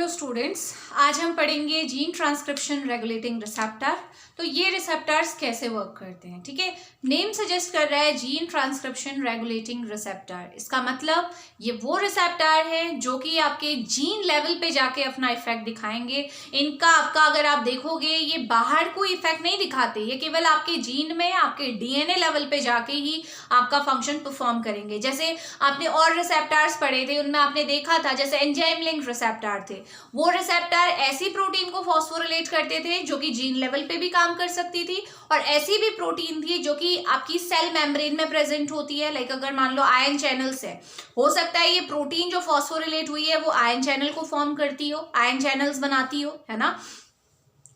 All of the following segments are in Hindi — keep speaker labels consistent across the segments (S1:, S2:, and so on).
S1: हेलो स्टूडेंट्स, आज हम पढ़ेंगे जीन ट्रांसक्रिप्शन रेगुलेटिंग रिसेप्टर। तो ये रिसेप्टर्स कैसे वर्क करते हैं, ठीक है। नेम सजेस्ट कर रहा है जीन ट्रांसक्रिप्शन रेगुलेटिंग रिसेप्टर। इसका मतलब ये वो रिसेप्टर है जो कि आपके जीन लेवल पे जाके अपना इफेक्ट दिखाएंगे। इनका आपका अगर आप देखोगे ये बाहर कोई इफेक्ट नहीं दिखाते, ये केवल आपके जीन में आपके डीएनए लेवल पे जाके ही आपका फंक्शन परफॉर्म करेंगे। जैसे आपने और रिसेप्टर्स पढ़े थे, उनमें आपने देखा था जैसे एंजाइम लिंक रिसेप्टर थे। वो रिसेप्टर ऐसी प्रोटीन को फॉस्फोरिलेट करते थे जो कि जीन लेवल पे भी काम कर सकती थी, और ऐसी भी प्रोटीन थी जो कि आपकी सेल मेम्ब्रेन में प्रेजेंट होती है। लाइक अगर मान लो आयन चैनल्स है, हो सकता है ये प्रोटीन जो फॉस्फोरिलेट हुई है वो आयन चैनल को फॉर्म करती हो, आयन चैनल्स बनाती हो, है ना।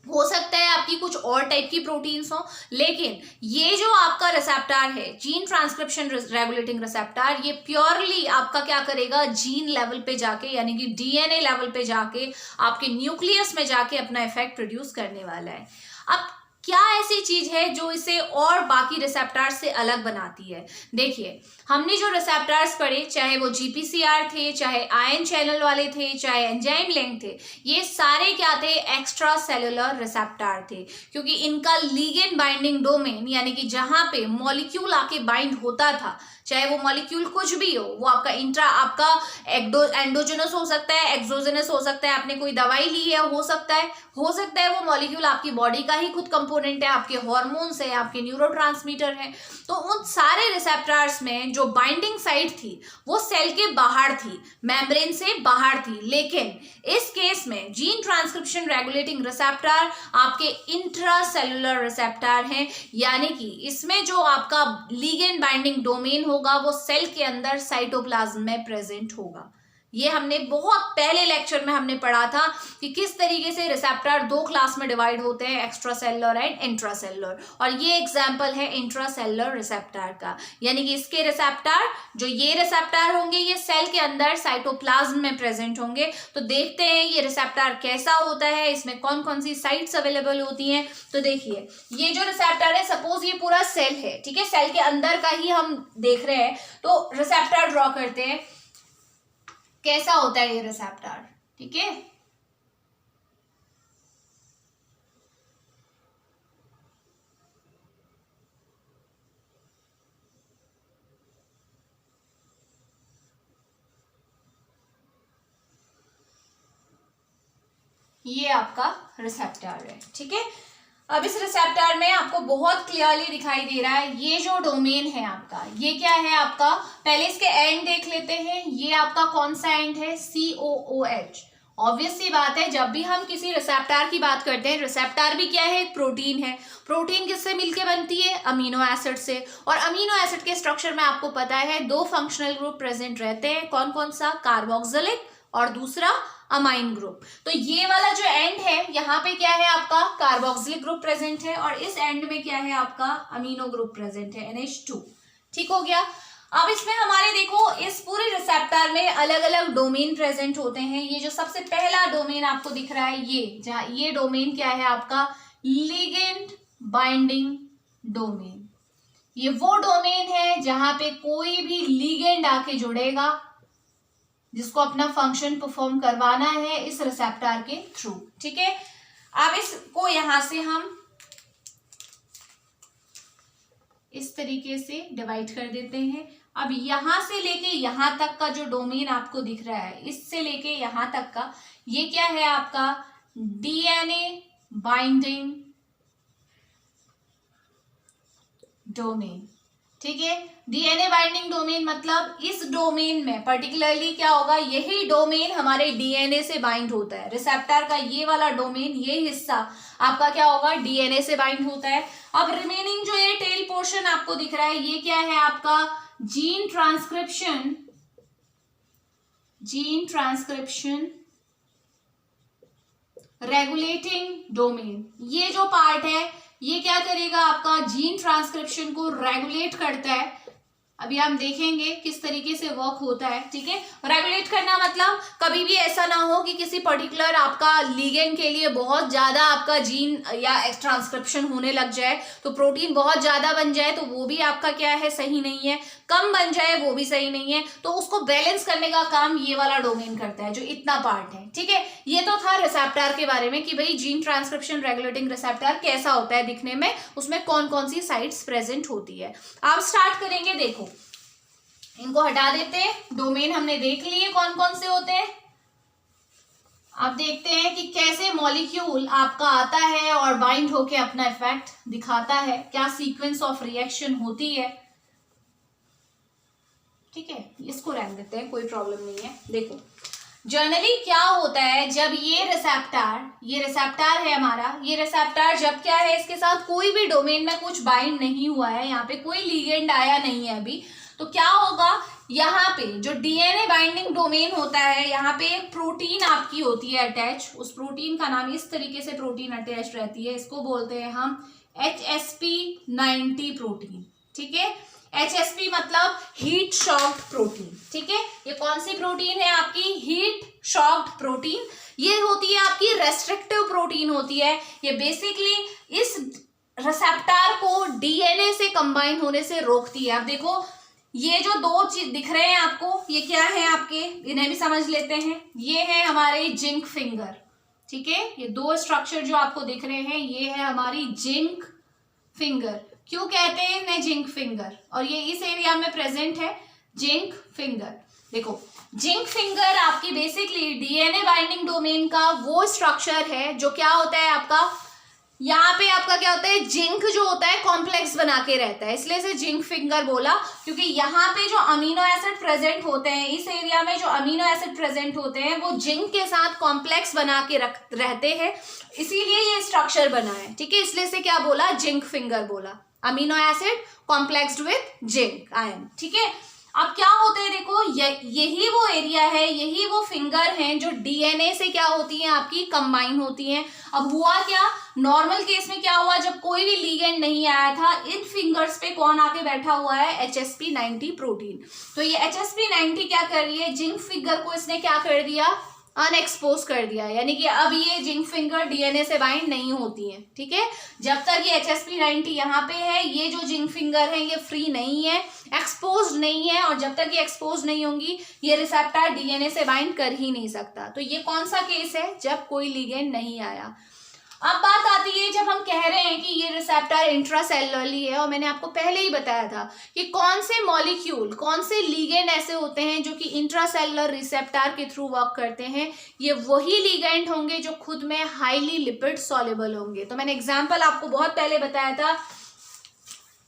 S1: हो सकता है आपकी कुछ और टाइप की प्रोटीन्स हो, लेकिन ये जो आपका रिसेप्टर है जीन ट्रांसक्रिप्शन रेगुलेटिंग रिसेप्टर, ये प्योरली आपका क्या करेगा, जीन लेवल पे जाके यानी कि डीएनए लेवल पे जाके आपके न्यूक्लियस में जाके अपना इफेक्ट प्रोड्यूस करने वाला है। अब क्या ऐसी चीज है जो इसे और बाकी रिसेप्टर्स से अलग बनाती है? देखिए, हमने जो रिसेप्टर्स पढ़े, चाहे वो जीपीसीआर थे, चाहे आयन चैनल वाले थे, चाहे एंजाइम लिंक थे, ये सारे क्या थे, एक्स्ट्रा सेलुलर रिसेप्टर थे। क्योंकि इनका लीगेंड बाइंडिंग डोमेन यानी कि जहां पे मॉलिक्यूल आके बाइंड होता था, चाहे वो मॉलिक्यूल कुछ भी हो, वो आपका एंडोजेनस हो सकता है, एक्सोजेनस हो सकता है, आपने कोई दवाई ली है, हो सकता है वो मॉलिक्यूल आपकी बॉडी का ही खुद कंपोनेंट है, आपके हार्मोन्स है, आपके न्यूरोट्रांसमीटर है। तो उन सारे रिसेप्टर्स में जो बाइंडिंग साइट थी वो सेल के बाहर थी, मेम्ब्रेन से बाहर थी। लेकिन इस केस में जीन ट्रांसक्रिप्शन रेगुलेटिंग रिसेप्टर आपके इंट्रासेलुलर रिसेप्टर हैं, यानी कि इसमें जो आपका लीगेंड बाइंडिंग डोमेन होगा वो सेल के अंदर साइटोप्लाज्म में प्रेजेंट होगा। ये हमने बहुत पहले लेक्चर में हमने पढ़ा था कि किस तरीके से रिसेप्टर दो क्लास में डिवाइड होते हैं, एक्स्ट्रा सेलुलर एंड इंट्रासेलुलर, और ये एग्जांपल है इंट्रासेलुलर रिसेप्टर का। यानी कि इसके रिसेप्टर, जो ये रिसेप्टर होंगे, ये सेल के अंदर साइटोप्लाज्म में प्रेजेंट होंगे। तो देखते हैं ये रिसेप्टर कैसा होता है, इसमें कौन कौन सी साइट्स अवेलेबल होती हैं। तो देखिए, ये जो रिसेप्टर है, सपोज ये पूरा सेल है, ठीक है, सेल के अंदर का ही हम देख रहे हैं। तो रिसेप्टर ड्रॉ करते हैं, कैसा होता है ये रिसेप्टर, ठीक है। ये आपका रिसेप्टर है, ठीक है। अब इस रिसेप्टर में आपको बहुत क्लियरली दिखाई दे रहा है ये जो डोमेन है आपका, ये क्या है आपका, पहले इसके एंड देख लेते हैं। ये आपका कौन सा एंड है, COOH। ऑब्वियस सी बात है, जब भी हम किसी रिसेप्टर की बात करते हैं, रिसेप्टर भी क्या है, एक प्रोटीन है। प्रोटीन किससे मिलके बनती है, अमीनो एसिड से। और अमीनो एसिड के स्ट्रक्चर में आपको पता है दो फंक्शनल ग्रुप प्रेजेंट रहते हैं, कौन कौन सा, कार्बोक्सिलिक और दूसरा अमाइन ग्रुप। तो ये वाला जो एंड है, यहाँ पे क्या है आपका, कार्बोक्सिलिक ग्रुप प्रेजेंट है, और इस एंड में क्या है आपका, अमीनो ग्रुप प्रेजेंट है, NH2। ठीक हो गया। अब इसमें हमारे देखो, इस पूरे रिसेप्टर में अलग अलग डोमेन प्रेजेंट होते हैं। ये जो सबसे पहला डोमेन आपको दिख रहा है, ये जहाँ, ये डोमेन क्या है आपका, लिगेंड बाइंडिंग डोमेन। ये वो डोमेन है जहां पे कोई भी लिगेंड आके जुड़ेगा, जिसको अपना फंक्शन परफॉर्म करवाना है इस रिसेप्टर के थ्रू, ठीक है। अब इसको यहां से हम इस तरीके से डिवाइड कर देते हैं। अब यहां से लेके यहां तक का जो डोमेन आपको दिख रहा है, इससे लेके यहां तक का, ये क्या है आपका, DNA बाइंडिंग डोमेन, ठीक है। डीएनए बाइंडिंग डोमेन मतलब इस डोमेन में पर्टिकुलरली क्या होगा, यही डोमेन हमारे डीएनए से बाइंड होता है। रिसेप्टर का ये वाला डोमेन, ये हिस्सा आपका क्या होगा, डीएनए से बाइंड होता है। अब रिमेनिंग जो ये टेल पोर्शन आपको दिख रहा है, ये क्या है आपका, जीन ट्रांसक्रिप्शन रेगुलेटिंग डोमेन। ये जो पार्ट है, ये क्या करेगा आपका, जीन ट्रांसक्रिप्शन को रेगुलेट करता है, अभी हम देखेंगे किस तरीके से वर्क होता है, ठीक है। रेगुलेट करना मतलब कभी भी ऐसा ना हो कि किसी पर्टिकुलर आपका लिगेंड के लिए बहुत ज्यादा आपका जीन या ट्रांसक्रिप्शन होने लग जाए, तो प्रोटीन बहुत ज्यादा बन जाए तो वो भी आपका क्या है, सही नहीं है। कम बन जाए वो भी सही नहीं है। तो उसको बैलेंस करने का काम ये वाला डोमेन करता है, जो इतना पार्ट है, ठीक है। ये तो था रिसेप्टर के बारे में कि भाई जीन ट्रांसक्रिप्शन रेगुलेटिंग रिसेप्टर कैसा होता है दिखने में, उसमें कौन कौन सी साइट्स प्रेजेंट होती है। आप स्टार्ट करेंगे, देखो इनको हटा देते हैं। डोमेन हमने देख लिए कौन कौन से होते हैं। अब देखते हैं कि कैसे मॉलिक्यूल आपका आता है और बाइंड होके अपना इफेक्ट दिखाता है, क्या सीक्वेंस ऑफ रिएक्शन होती है, ठीक है। इसको रहने देते हैं, कोई प्रॉब्लम नहीं है। देखो जनरली क्या होता है, जब ये रिसेप्टर है हमारा, ये रिसेप्टर जब क्या है, इसके साथ कोई भी डोमेन में कुछ बाइंड नहीं हुआ है, यहाँ पे कोई लिगेंड आया नहीं है अभी, तो क्या होगा, यहाँ पे जो डीएनए बाइंडिंग डोमेन होता है, यहाँ पे एक प्रोटीन आपकी होती है अटैच। उस प्रोटीन का नाम, इस तरीके से प्रोटीन अटैच रहती है, इसको बोलते हैं हम HSP90 प्रोटीन, ठीक है। HSP मतलब हीट शॉक्ड प्रोटीन, ठीक है। ये कौन सी प्रोटीन है आपकी, हीट शॉक्ड प्रोटीन। ये होती है आपकी रेस्ट्रिक्टिव प्रोटीन होती है। ये बेसिकली इस रिसेप्टर को डीएनए से कंबाइन होने से रोकती है। अब देखो ये जो दो चीज दिख रहे हैं आपको, ये क्या है आपके, इन्हें भी समझ लेते हैं। ये है हमारे जिंक फिंगर, ठीक है। ये दो स्ट्रक्चर जो आपको दिख रहे हैं, ये है हमारी जिंक फिंगर। क्यों कहते हैं इन्हें जिंक फिंगर, और ये इस एरिया में प्रेजेंट है जिंक फिंगर। देखो जिंक फिंगर आपकी बेसिकली डीएनए बाइंडिंग डोमेन का वो स्ट्रक्चर है जो क्या होता है आपका, यहाँ पे आपका क्या होता है, जिंक जो होता है कॉम्प्लेक्स बना के रहता है, इसलिए से जिंक फिंगर बोला, क्योंकि यहाँ पे जो अमीनो एसिड प्रेजेंट होते हैं, इस एरिया में जो अमीनो एसिड प्रेजेंट होते हैं वो जिंक के साथ कॉम्प्लेक्स बना के रहते हैं, इसीलिए ये स्ट्रक्चर बना है, ठीक है। इसलिए से क्या बोला, जिंक फिंगर बोला, amino acid complexed with zinc ion, ठीक है। अब क्या होते हैं, देखो यही वो एरिया है, यही वो फिंगर हैं जो डीएनए से क्या होती हैं, आपकी कंबाइन होती हैं। अब हुआ क्या, नॉर्मल केस में क्या हुआ, जब कोई भी लिगेंड नहीं आया था, इन फिंगर्स पे कौन आके बैठा हुआ है, HSP90 प्रोटीन। तो ये HSP90 क्या कर रही है, जिंक फिंगर को इसने क्या कर दिया, अनएक्सपोज कर दिया, यानी कि अब ये जिंक फिंगर डीएनए से बाइंड नहीं होती है, ठीक है। जब तक ये HSP90 यहाँ पे है, ये जो जिंक फिंगर है ये फ्री नहीं है, एक्सपोज नहीं है, और जब तक ये एक्सपोज नहीं होंगी ये रिसेप्टर डीएनए से बाइंड कर ही नहीं सकता। तो ये कौन सा केस है, जब कोई लिगेंड नहीं आया। अब बात आती है, जब हम कह रहे हैं कि ये रिसेप्टर इंट्रासेलुलरली है, और मैंने आपको पहले ही बताया था कि कौन से मॉलिक्यूल, कौन से लिगेंड ऐसे होते हैं जो कि इंट्रासेलुलर रिसेप्टर के थ्रू वर्क करते हैं, ये वही लिगेंड होंगे जो खुद में हाईली लिपिड सॉल्युबल होंगे। तो मैंने एग्जांपल आपको बहुत पहले बताया था,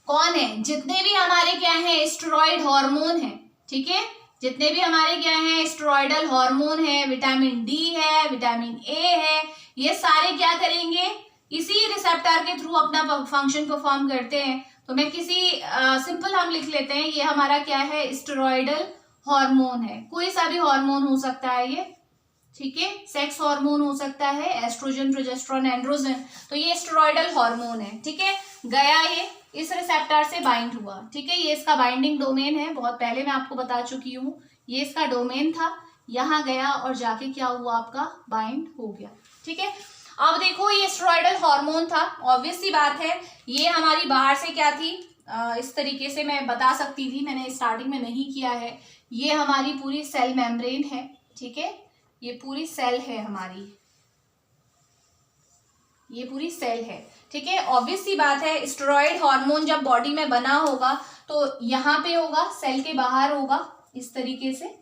S1: कौन है, जितने भी हमारे क्या है स्टेरॉइड हार्मोन है, ठीक है, जितने भी हमारे क्या है स्टेरॉइडल हार्मोन है, विटामिन डी है, विटामिन ए है, ये सारे क्या करेंगे, इसी रिसेप्टर के थ्रू अपना फंक्शन परफॉर्म करते हैं। तो मैं किसी सिंपल हम लिख लेते हैं, ये हमारा क्या है स्टेरॉइडल हार्मोन है, कोई सा भी हार्मोन हो सकता है ये, ठीक है, सेक्स हार्मोन हो सकता है, एस्ट्रोजन, प्रोजेस्टेरोन, एंड्रोजन, तो ये स्टेरॉइडल हार्मोन है, ठीक है। गया ये इस रिसेप्टर से बाइंड हुआ, ठीक है, ये इसका बाइंडिंग डोमेन है, बहुत पहले मैं आपको बता चुकी हूँ, ये इसका डोमेन था, यहाँ गया और जाके क्या हुआ, आपका बाइंड हो गया, ठीक है। अब देखो ये स्टेरॉइडल हार्मोन था, ऑब्वियस सी बात है, ये हमारी बाहर से क्या थी, इस तरीके से मैं बता सकती थी, मैंने स्टार्टिंग में नहीं किया है, ये हमारी पूरी सेल मेम्ब्रेन है, ठीक है, ये पूरी सेल है हमारी, ये पूरी सेल है, ठीक है। ऑब्वियस सी बात है, स्टेरॉइड हार्मोन जब बॉडी में बना होगा तो यहाँ पे होगा, सेल के बाहर होगा इस तरीके से,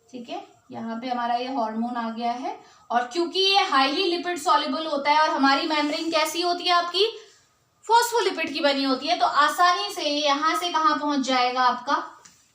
S1: ठीक है, यहाँ पे हमारा ये हार्मोन आ गया है, और क्योंकि ये हाईली लिपिड सॉल्युबल होता है और हमारी मेम्ब्रेन कैसी होती है आपकी, फॉस्फोलिपिड की बनी होती है, तो आसानी से यहाँ से कहाँ पहुंच जाएगा, आपका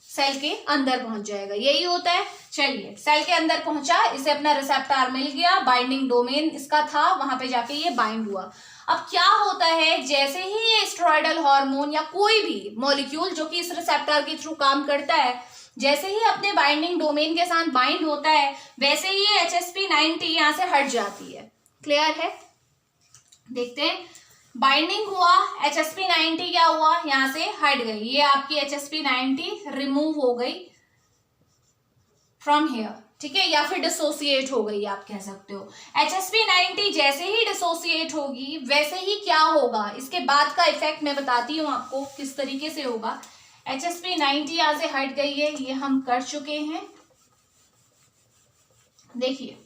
S1: सेल के अंदर पहुंच जाएगा, यही होता है। चलिए सेल के अंदर पहुंचा, इसे अपना रिसेप्टर मिल गया, बाइंडिंग डोमेन इसका था, वहां पे जाके ये बाइंड हुआ। अब क्या होता है, जैसे ही ये स्टेरॉइडल हार्मोन या कोई भी मॉलिक्यूल जो कि इस रिसेप्टर के थ्रू काम करता है, जैसे ही अपने बाइंडिंग डोमेन के साथ बाइंड होता है, वैसे ही ये HSP90 यहाँ से हट जाती है। क्लियर है, देखते हैं बाइंडिंग हुआ, HSP90 क्या हुआ, यहां से हट गई, ये आपकी HSP90 रिमूव हो गई फ्रॉम हेयर, ठीक है, या फिर डिसोसिएट हो गई आप कह सकते हो। HSP90 जैसे ही डिसोसिएट होगी वैसे ही क्या होगा, इसके बाद का इफेक्ट मैं बताती हूँ आपको किस तरीके से होगा। HSP90 यहां से हट गई है, ये हम कर चुके हैं। देखिए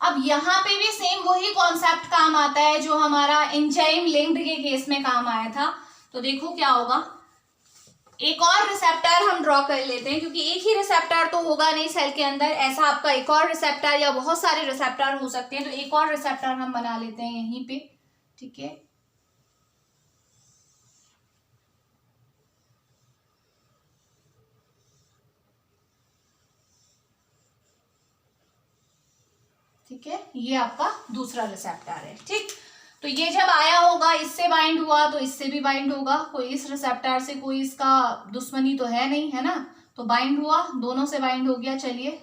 S1: अब यहाँ पे भी सेम वही कॉन्सेप्ट काम आता है जो हमारा एंजाइम लिंक्ड के केस में काम आया था। तो देखो क्या होगा, एक और रिसेप्टर हम ड्रॉ कर लेते हैं, क्योंकि एक ही रिसेप्टर तो होगा नहीं सेल के अंदर, ऐसा आपका एक और रिसेप्टर या बहुत सारे रिसेप्टर हो सकते हैं, तो एक और रिसेप्टर हम बना लेते हैं यहीं पे, ठीक है। ठीक है, ये आपका दूसरा रिसेप्टर है, ठीक। तो ये जब आया होगा इससे बाइंड हुआ तो इससे भी बाइंड होगा, कोई इस रिसेप्टर से कोई इसका दुश्मनी तो है नहीं, है ना, तो बाइंड हुआ, दोनों से बाइंड हो गया। चलिए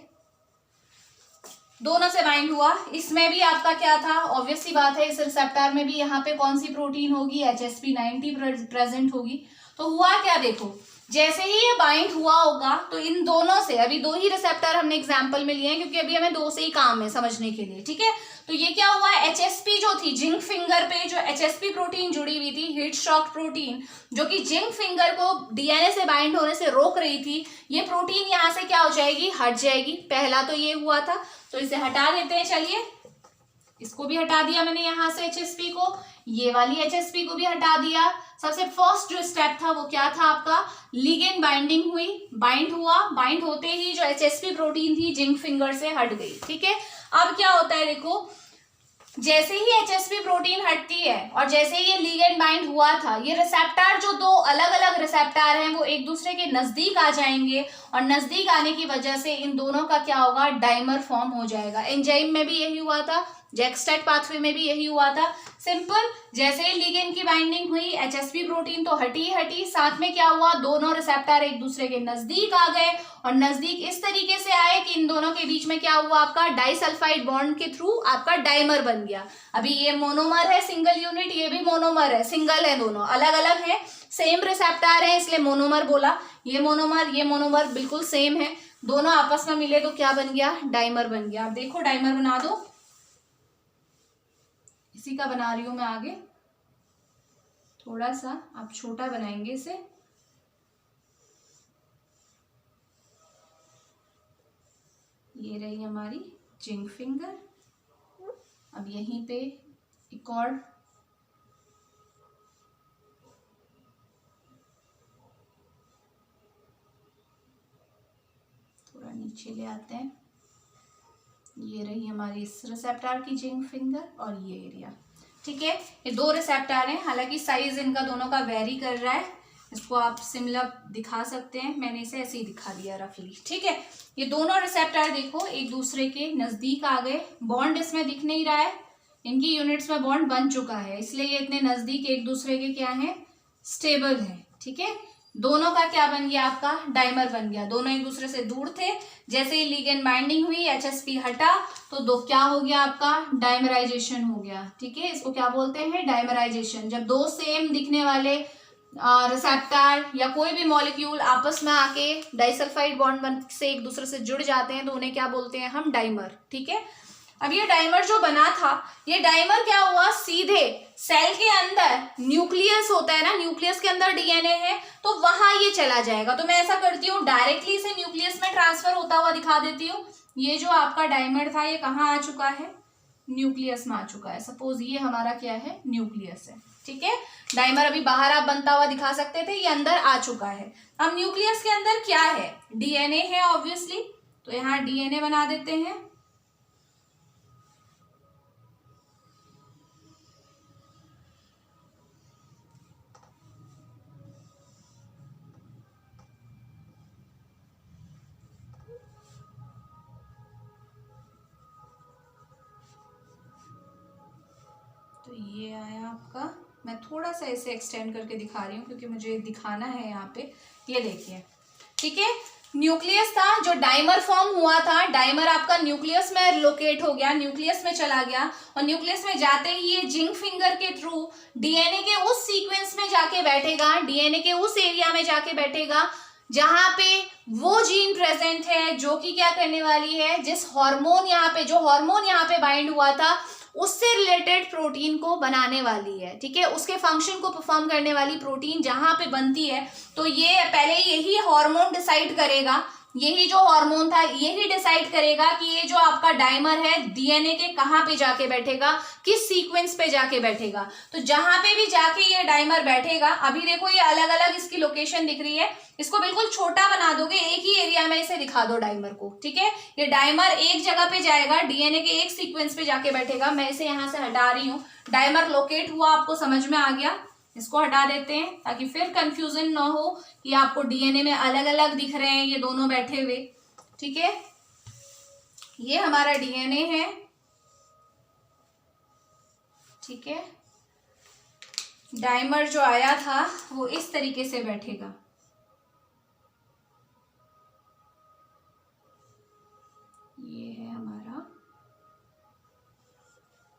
S1: दोनों से बाइंड हुआ, इसमें भी आपका क्या था, ऑब्वियस सी बात है, इस रिसेप्टर में भी यहाँ पे कौन सी प्रोटीन होगी, HSP90 प्रेजेंट होगी। तो हुआ क्या, देखो जैसे ही ये बाइंड हुआ होगा तो इन दोनों से, अभी दो ही रिसेप्टर हमने एग्जांपल में लिए हैं क्योंकि अभी हमें दो से ही काम है समझने के लिए, ठीक है। तो ये क्या हुआ, HSP जो थी जिंक फिंगर पे जो HSP प्रोटीन जुड़ी हुई थी, हीट शॉक प्रोटीन, जो कि जिंक फिंगर को DNA से बाइंड होने से रोक रही थी, ये प्रोटीन यहाँ से क्या हो जाएगी, हट जाएगी। पहला तो ये हुआ था, तो इसे हटा देते हैं। चलिए इसको भी हटा दिया मैंने यहाँ से HSP को, ये वाली HSP को भी हटा दिया। सबसे फर्स्ट जो स्टेप था वो क्या था आपका, लिगेंड बाइंडिंग हुई, बाइंड हुआ, बाइंड होते ही जो HSP प्रोटीन थी जिंक फिंगर से हट गई, ठीक है। अब क्या होता है, देखो जैसे ही HSP प्रोटीन हटती है और जैसे ही ये लिगेंड बाइंड हुआ था, ये रिसेप्टर जो दो अलग अलग रिसेप्टर हैं वो एक दूसरे के नजदीक आ जाएंगे, और नजदीक आने की वजह से इन दोनों का क्या होगा, डाइमर फॉर्म हो जाएगा। एंजाइम में भी यही हुआ था, जैक्सटेट पाथवे में भी यही हुआ था। सिंपल, जैसे ही लिगेंड की बाइंडिंग हुई HSP प्रोटीन तो हटी हटी, साथ में क्या हुआ, दोनों रिसेप्टर एक दूसरे के नजदीक आ गए, और नजदीक इस तरीके से आए कि इन दोनों के बीच में क्या हुआ, आपका डाइसल्फाइड बॉन्ड के थ्रू आपका डाइमर बन गया। अभी ये मोनोमर है सिंगल यूनिट, ये भी मोनोमर है सिंगल है, दोनों अलग अलग है, सेम रिसेप्टर है इसलिए मोनोमर बोला। ये मोनोमर बिल्कुल सेम है, दोनों आपस में मिले तो क्या बन गया, डाइमर बन गया। अब देखो डाइमर बना दो, इसी का बना रही हूं मैं आगे, थोड़ा सा आप छोटा बनाएंगे इसे। ये रही हमारी जिंक फिंगर। अब यहीं पे एक और थोड़ा नीचे ले आते हैं, ये रही हमारी इस रिसेप्टर की जिंक फिंगर और ये एरिया, ठीक है। ये दो रिसेप्टर हैं, हालांकि साइज इनका दोनों का वेरी कर रहा है, इसको आप सिमिलर दिखा सकते हैं, मैंने इसे ऐसे ही दिखा दिया रफली, ठीक है। ये दोनों रिसेप्टर देखो एक दूसरे के नजदीक आ गए, बॉन्ड इसमें दिख नहीं रहा है, इनकी यूनिट्स में बॉन्ड बन चुका है, इसलिए ये इतने नजदीक एक दूसरे के क्या है, स्टेबल है, ठीक है। दोनों का क्या बन गया, आपका डाइमर बन गया, दोनों एक दूसरे से दूर थे, जैसे ही लिगेंड बाइंडिंग हुई HSP हटा तो दो क्या हो गया, आपका डाइमराइजेशन हो गया, ठीक है। इसको क्या बोलते हैं, डाइमराइजेशन। जब दो सेम दिखने वाले रिसेप्टर या कोई भी मॉलिक्यूल आपस में आके डाइसल्फाइड बॉन्ड से एक दूसरे से जुड़ जाते हैं तो उन्हें क्या बोलते हैं हम, डाइमर, ठीक है। अब ये डाइमर जो बना था, ये डाइमर क्या हुआ, सीधे सेल के अंदर न्यूक्लियस होता है ना, न्यूक्लियस के अंदर DNA है तो वहां ये चला जाएगा। तो मैं ऐसा करती हूँ, डायरेक्टली इसे न्यूक्लियस में ट्रांसफर होता हुआ दिखा देती हूँ। ये जो आपका डाइमर था ये कहाँ आ चुका है, न्यूक्लियस में आ चुका है। सपोज ये हमारा क्या है, न्यूक्लियस है, ठीक है। डाइमर अभी बाहर आप बनता हुआ दिखा सकते थे, ये अंदर आ चुका है। अब न्यूक्लियस के अंदर क्या है, DNA है ऑब्वियसली, तो यहाँ DNA बना देते हैं। तो ये आया आपका, मैं थोड़ा सा इसे एक्सटेंड करके दिखा रही हूँ क्योंकि मुझे दिखाना है यहाँ पे, ये देखिए, ठीक है। न्यूक्लियस था जो डाइमर फॉर्म हुआ था, डाइमर आपका न्यूक्लियस में लोकेट हो गया, न्यूक्लियस में चला गया, और न्यूक्लियस में जाते ही ये जिंक फिंगर के थ्रू डीएनए के उस सीक्वेंस में जाके बैठेगा, डीएनए के उस एरिया में जाके बैठेगा जहां पे वो जीन प्रेजेंट है जो कि क्या करने वाली है, जिस हार्मोन यहाँ पे, जो हार्मोन यहाँ पे बाइंड हुआ था उससे रिलेटेड प्रोटीन को बनाने वाली है, ठीक है, उसके फंक्शन को परफॉर्म करने वाली प्रोटीन जहां पे बनती है। तो ये पहले यही हार्मोन डिसाइड करेगा, यही जो हार्मोन था यही डिसाइड करेगा कि ये जो आपका डाइमर है डीएनए के कहाँ पे जाके बैठेगा, किस सीक्वेंस पे जाके बैठेगा। तो जहां पे भी जाके ये डाइमर बैठेगा, अभी देखो ये अलग अलग इसकी लोकेशन दिख रही है, इसको बिल्कुल छोटा बना दोगे, एक ही एरिया में इसे दिखा दो डाइमर को, ठीक है। ये डाइमर एक जगह पे जाएगा, डीएनए के एक सीक्वेंस पे जाके बैठेगा। मैं इसे यहाँ से हटा रही हूँ, डाइमर लोकेट हुआ, आपको समझ में आ गया। इसको हटा देते हैं ताकि फिर कंफ्यूजन ना हो कि आपको डीएनए में अलग अलग दिख रहे हैं ये दोनों बैठे हुए, ठीक है। ये हमारा डीएनए है, ठीक है। डाइमर जो आया था वो इस तरीके से बैठेगा, ये है हमारा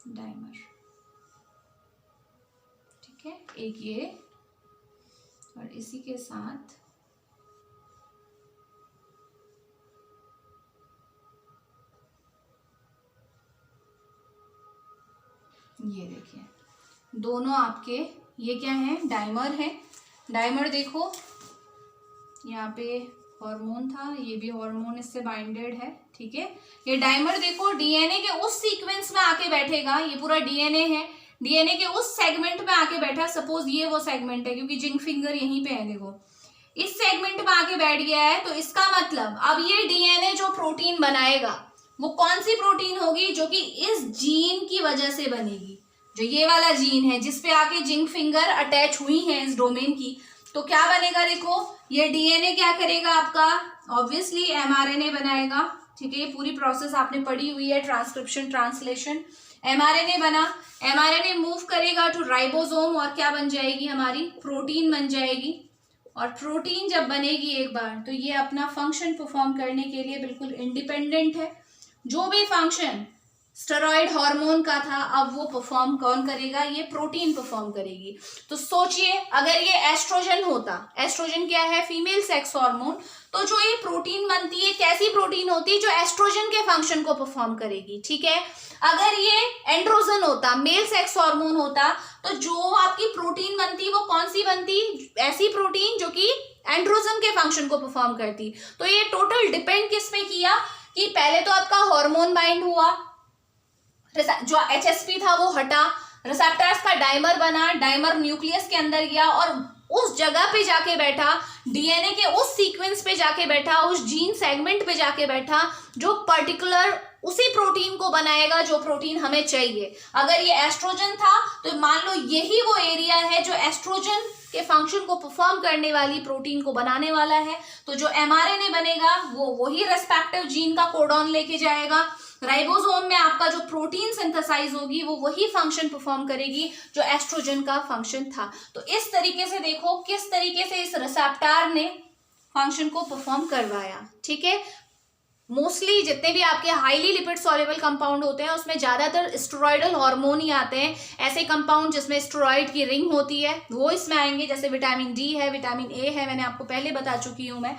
S1: डाइमर, ठीक है। एक ये और इसी के साथ ये देखिए दोनों आपके ये क्या है, डाइमर है। डाइमर देखो यहाँ पे हार्मोन था, ये भी हार्मोन इससे बाइंडेड है, ठीक है। ये डाइमर देखो डीएनए के उस सीक्वेंस में आके बैठेगा, ये पूरा डीएनए है, डीएनए के उस सेगमेंट में आके बैठा, सपोज ये वो सेगमेंट है क्योंकि जिंक फिंगर यहीं पे है, देखो इस सेगमेंट में आके बैठ गया है। तो इसका मतलब अब ये डीएनए जो प्रोटीन बनाएगा वो कौन सी प्रोटीन होगी, जो कि इस जीन की वजह से बनेगी, जो ये वाला जीन है जिसपे आके जिंक फिंगर अटैच हुई है इस डोमेन की। तो क्या बनेगा, देखो ये डीएनए क्या करेगा आपका, ऑब्वियसली एमआरएनए बनाएगा, ठीक है। ये पूरी प्रोसेस आपने पढ़ी हुई है, ट्रांसक्रिप्शन ट्रांसलेशन। एमआरएनए बना, एमआरएनए मूव करेगा टू राइबोसोम और क्या बन जाएगी, हमारी प्रोटीन बन जाएगी। और प्रोटीन जब बनेगी एक बार तो ये अपना फंक्शन परफॉर्म करने के लिए बिल्कुल इंडिपेंडेंट है। जो भी फंक्शन स्टेरॉइड हार्मोन का था अब वो परफॉर्म कौन करेगा, ये प्रोटीन परफॉर्म करेगी। तो सोचिए अगर ये एस्ट्रोजन होता, एस्ट्रोजन क्या है, फीमेल सेक्स हार्मोन, तो जो ये प्रोटीन बनती है कैसी प्रोटीन होती है, जो एस्ट्रोजन के फंक्शन को परफॉर्म करेगी, ठीक है। अगर ये एंड्रोजन होता, मेल सेक्स हार्मोन होता, तो जो आपकी प्रोटीन बनती वो कौन सी बनती, ऐसी प्रोटीन जो कि एंड्रोजन के फंक्शन को परफॉर्म करती। तो ये टोटल डिपेंड किस पे किया कि पहले तो आपका हार्मोन बाइंड हुआ, जो एचएसपी था वो हटा, रिसेप्टर्स का डाइमर बना, डाइमर न्यूक्लियस के अंदर गया और उस जगह पे जाके बैठा, डीएनए के उस सीक्वेंस पे जाके बैठा, उस जीन सेगमेंट पे जाके बैठा जो पर्टिकुलर उसी प्रोटीन को बनाएगा जो प्रोटीन हमें चाहिए। अगर ये एस्ट्रोजन था तो मान लो यही वो एरिया है जो एस्ट्रोजन के फंक्शन को परफॉर्म करने वाली प्रोटीन को बनाने वाला है। तो जो एमआरएनए बनेगा वो वही रेस्पेक्टिव जीन का कोडॉन लेके जाएगा, राइबोसोम में आपका जो प्रोटीन सिंथेसाइज होगी वो वही फंक्शन परफॉर्म करेगी जो एस्ट्रोजन का फंक्शन था। तो इस तरीके से देखो किस तरीके से इस रिसेप्टर ने फंक्शन को परफॉर्म करवाया, ठीक है। मोस्टली जितने भी आपके हाईली लिपिड सॉल्युबल कंपाउंड होते हैं उसमें ज्यादातर स्टेरॉइडल हार्मोन ही आते हैं। ऐसे कंपाउंड जिसमें स्टेरॉइड की रिंग होती है वो इसमें आएंगे, जैसे विटामिन डी है, विटामिन ए है, मैंने आपको पहले बता चुकी हूँ मैं।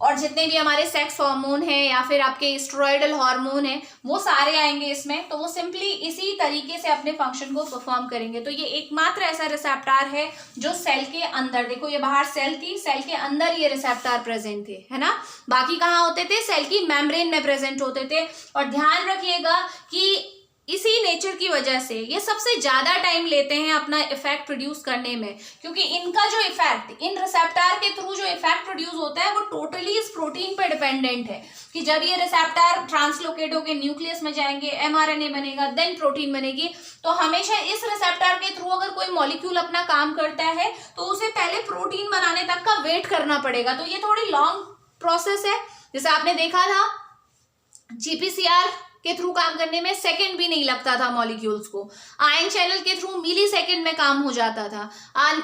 S1: और जितने भी हमारे सेक्स हार्मोन है या फिर आपके स्टेरॉइडल हार्मोन है वो सारे आएंगे इसमें। तो वो सिंपली इसी तरीके से अपने फंक्शन को परफॉर्म करेंगे। तो ये एकमात्र ऐसा रिसेप्टर है जो सेल के अंदर, देखो ये बाहर सेल थी, सेल के अंदर ये रिसेप्टर प्रेजेंट थे, है ना। बाकी कहाँ होते थे, सेल की मेम्ब्रेन में प्रेजेंट होते थे। और ध्यान रखिएगा कि इसी नेचर की वजह से ये सबसे ज्यादा टाइम लेते हैं अपना इफेक्ट प्रोड्यूस करने में, क्योंकि इनका जो इफेक्ट, इन रिसेप्टर के थ्रू जो इफेक्ट प्रोड्यूस होता है वो टोटली इस प्रोटीन पर डिपेंडेंट है कि जब ये रिसेप्टर ट्रांसलोकेट होकर न्यूक्लियस में जाएंगे, एमआरएनए बनेगा, देन प्रोटीन बनेगी। तो हमेशा इस रिसेप्टर के थ्रू अगर कोई मॉलिक्यूल अपना काम करता है तो उसे पहले प्रोटीन बनाने तक का वेट करना पड़ेगा। तो ये थोड़ी लॉन्ग प्रोसेस है। जैसे आपने देखा था जीपीसीआर के थ्रू काम करने में सेकंड भी नहीं लगता था मॉलिक्यूल्स को, आयन चैनल के थ्रू मिली सेकंड में काम हो जाता था,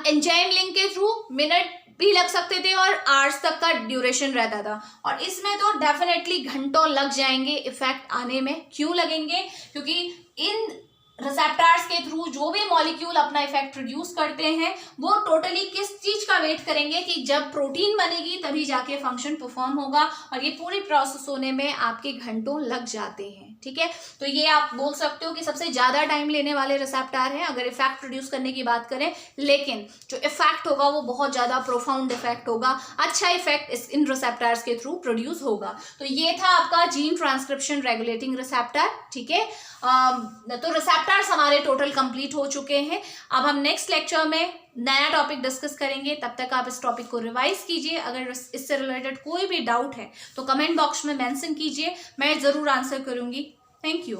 S1: एंजाइम लिंक के थ्रू मिनट भी लग सकते थे और आवर्स तक का ड्यूरेशन रहता था, और इसमें तो डेफिनेटली घंटों लग जाएंगे इफेक्ट आने में। क्यों लगेंगे? क्योंकि इन रिसेप्टर्स के थ्रू जो भी मॉलिक्यूल अपना इफेक्ट प्रोड्यूस करते हैं वो टोटली किस चीज का वेट करेंगे कि जब प्रोटीन बनेगी तभी जाके फंक्शन परफॉर्म होगा, और ये पूरी प्रोसेस होने में आपके घंटों लग जाते हैं। ठीक है, तो ये आप बोल सकते हो कि सबसे ज्यादा टाइम लेने वाले रिसेप्टर हैं अगर इफेक्ट प्रोड्यूस करने की बात करें, लेकिन जो इफेक्ट होगा वो बहुत ज्यादा प्रोफाउंड इफेक्ट होगा, अच्छा इफेक्ट इन रिसेप्टर्स के थ्रू प्रोड्यूस होगा। तो ये था आपका जीन ट्रांसक्रिप्शन रेगुलेटिंग रिसेप्टर। ठीक है, तो रिसेप्टर्स हमारे टोटल कंप्लीट हो चुके हैं। अब हम नेक्स्ट लेक्चर में नया टॉपिक डिस्कस करेंगे, तब तक आप इस टॉपिक को रिवाइज कीजिए। अगर इससे रिलेटेड कोई भी डाउट है तो कमेंट बॉक्स में मेंशन कीजिए, मैं जरूर आंसर करूंगी। Thank you.